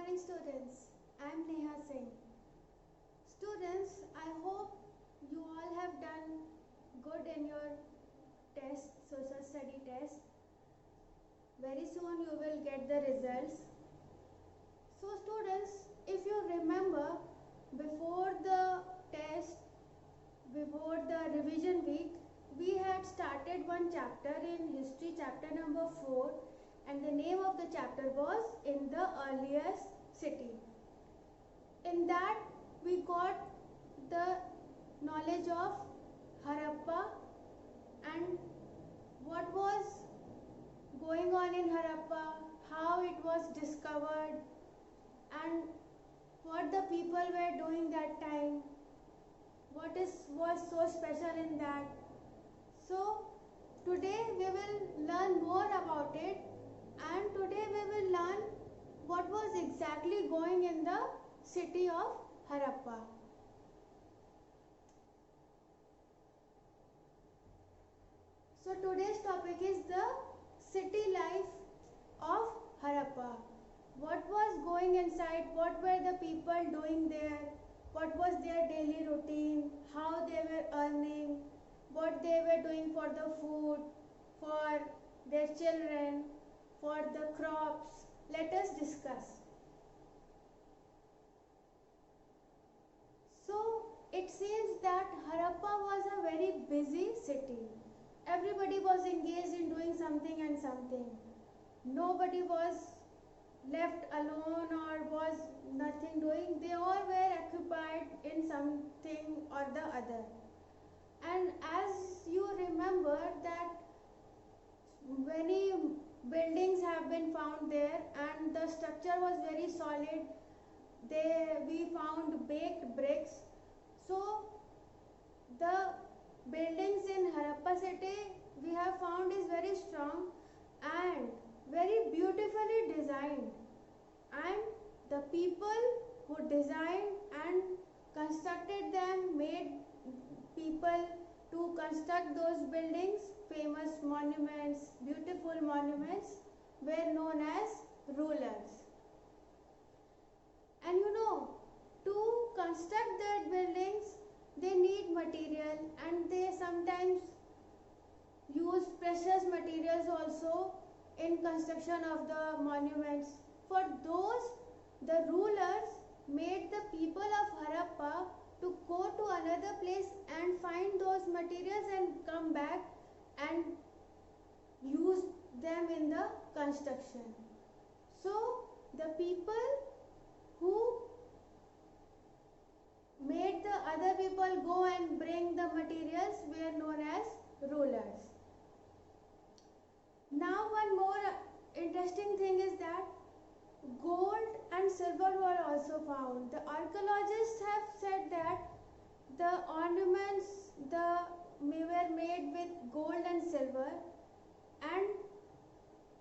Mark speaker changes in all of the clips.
Speaker 1: morning students. I am Neha Singh. Students, I hope you all have done good in your test, social study test. Very soon you will get the results. So students, if you remember, before the test, before the revision week, we had started one chapter in history, chapter number 4, and the name of the chapter was In the Earliest City. In that we got the knowledge of Harappa and what was going on in Harappa, how it was discovered, and what the people were doing that time, was so special in that. So today we will learn more about it, and today we will learn what was exactly going in the city of Harappa. So today's topic is the city life of Harappa. What was going inside, what were the people doing there, what was their daily routine, how they were earning, what they were doing for the food, for their children, for the crops. Let us discuss. So it seems that Harappa was a very busy city. Everybody was engaged in doing something and something. Nobody was left alone or was nothing doing. They all were occupied in something or the other. And as you remember that many buildings have been found there and the structure was very solid. We found baked bricks. So the buildings in Harappa city we have found is very strong and very beautifully designed, and the people who designed and constructed them, made people to construct those buildings, famous monuments, beautiful monuments, were known as rulers. And you know, to construct that buildings they need material, and they sometimes use precious materials also in construction of the monuments. For those, the rulers made the people of Harappa to go to another place and find those materials and come back and use them in the construction. So the people who made the other people go and bring the materials were known as rulers. Now one more interesting thing is that gold and silver were also found. The archaeologists have said that the ornaments were made with gold and silver, and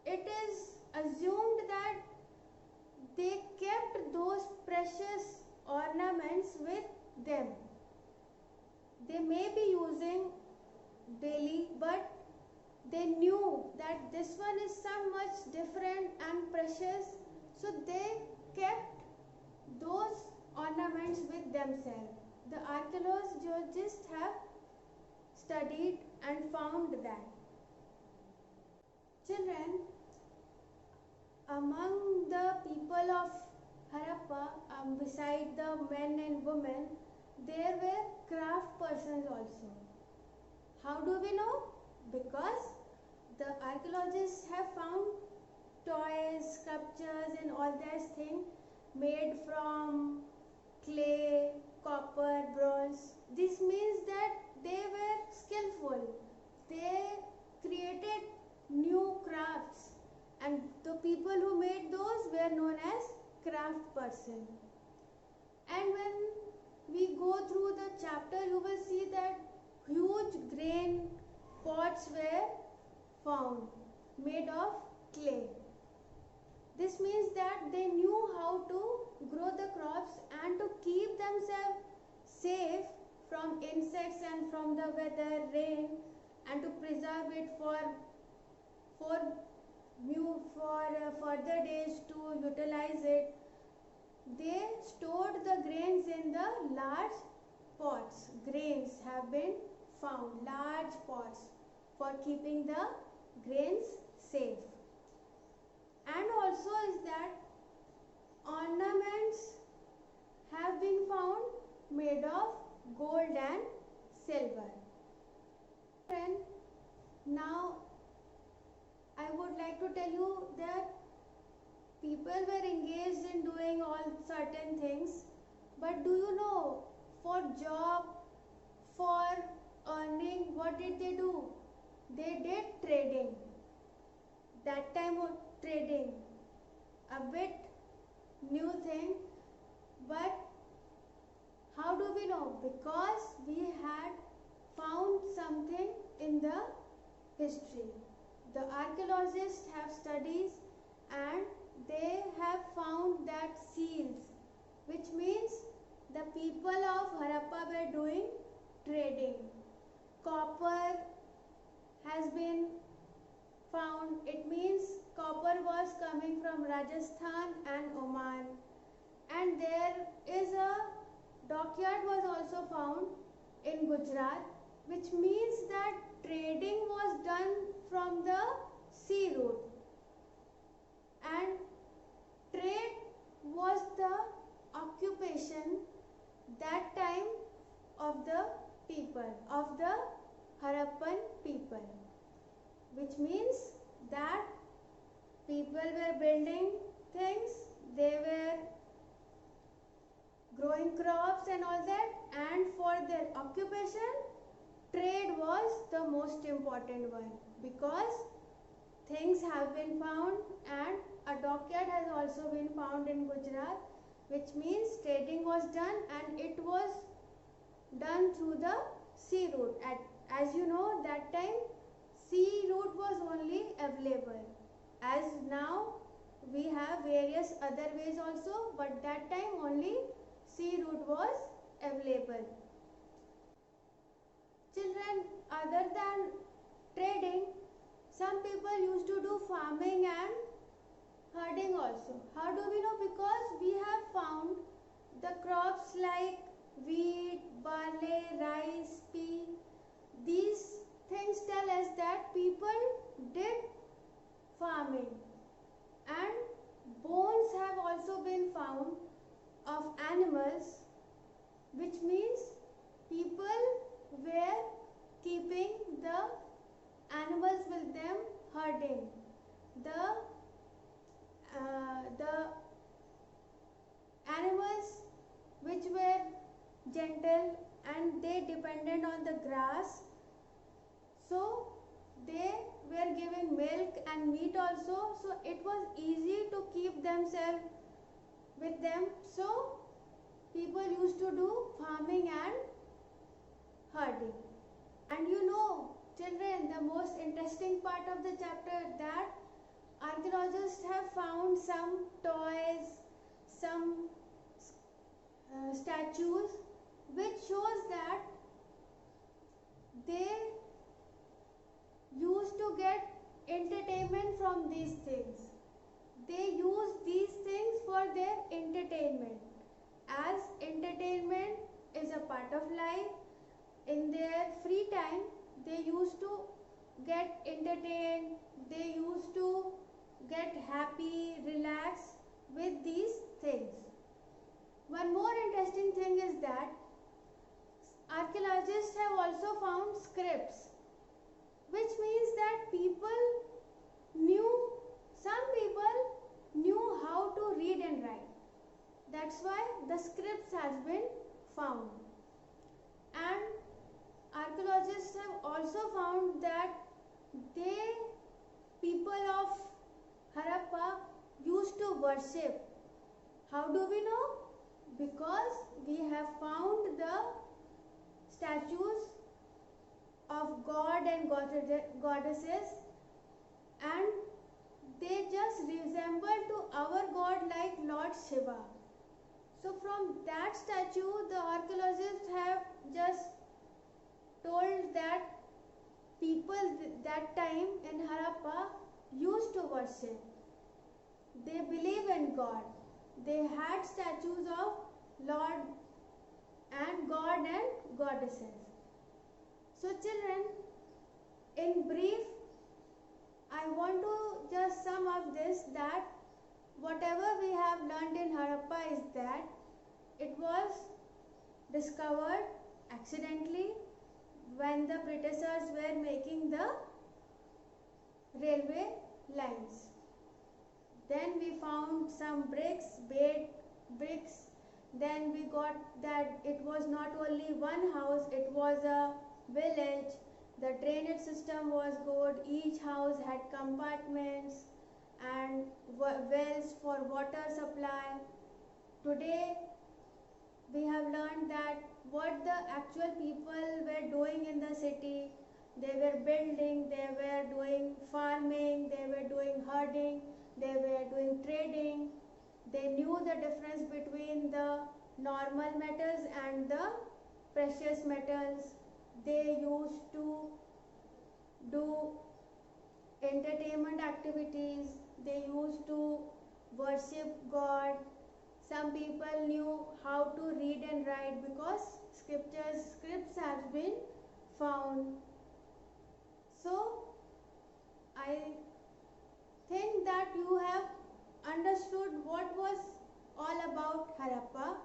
Speaker 1: it is assumed that they kept those precious ornaments with them. They may be using daily, but they knew that this one is some much different and precious, so they kept those ornaments with themselves. The archaeologists have studied and found that. Children, among the people of Harappa, beside the men and women, there were craft persons also. How do we know? Because the archaeologists have found toys, sculptures and all these things made from clay, copper, bronze. This means that they were skillful. They created new crafts, and the people who made those were known as craft person. And when we go through the chapter, you will see that huge grain pots were found made of clay. This means that they knew how to grow the crops and to keep themselves safe from insects and from the weather, rain, and to preserve it for further days, to utilize it they stored the grains in the large pots. Grains have been found, large pots for keeping the grains safe. And also is that ornaments have been found made of gold and silver. And now I would like to tell you that people were engaged in doing all certain things, but do you know, for job, for earning, what did they do? They did trading. That time of trading, a bit new thing, but how do we know? Because we had found something in the history. The archaeologists have studies and they have found that seals, which means the people of Harappa were doing trading. Copper has been found. It means copper was coming from Rajasthan and Oman. And there is a dockyard was also found in Gujarat, which means that trading was done from the sea route. And trade was the occupation that time of the people, of the Harappan people, which means that people were building things, they were growing crops and all that, and for their occupation, trade was the most important one, because things have been found and a dockyard has also been found in Gujarat, which means trading was done and it was done through the sea route. As you know, that time sea route was only available. As now we have various other ways also, but that time only sea route was available. Children, other than trading, some people used to do farming and herding also. How do we know? Because we have found the crops like wheat, barley, rice, pea. These things tell us that people did farming. And bones have also been found of animals, which means people were keeping the animals with them, herding. The animals which were gentle and they depended on the grass, so they were given milk and meat also, so it was easy to keep themselves with them. So people used to do farming and herding. And you know, children, the most interesting part of the chapter, that archaeologists have found some toys, some statues, which shows that they used to get entertainment from these things. They use these things for their entertainment. As entertainment is a part of life, in their free time, they used to get entertained, they used to get happy, relax with these things. One more interesting thing is that archaeologists have also found scripts, which means that some people knew how to read and write. That's why the scripts has been found. And archaeologists have also found that people of Harappa used to worship. How do we know? Because we have found the statues of god and goddesses, and they just resemble to our god like Lord Shiva. So from that statue, the archaeologists have just told that people that time in Harappa used to worship. They believe in God. they had statues of Lord and God and goddesses. So children, in brief, I want to just sum up this, that whatever we have learned in Harappa is that it was discovered accidentally when the Britishers were making the railway lines. Then we found some bricks, baked bricks. Then we got that it was not only one house, it was a village. The drainage system was good. Each house had compartments and wells for water supply. Today we have learned that what the actual people were doing in the city. They were building, they were doing farming, they were doing herding, they were doing trading. They knew the difference between the normal metals and the precious metals. They used to do entertainment activities. They used to worship God. Some people knew how to read and write because scripts have been found. So I think that you have understood what was all about Harappa.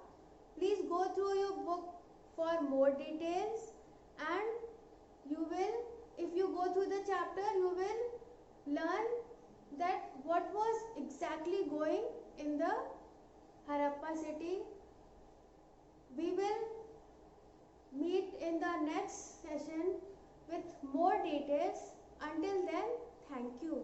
Speaker 1: Please go through your book for more details, and you will, if you go through the chapter, you will learn that what was exactly going in the Harappa city. We will meet in the next session with more details. Until then, thank you.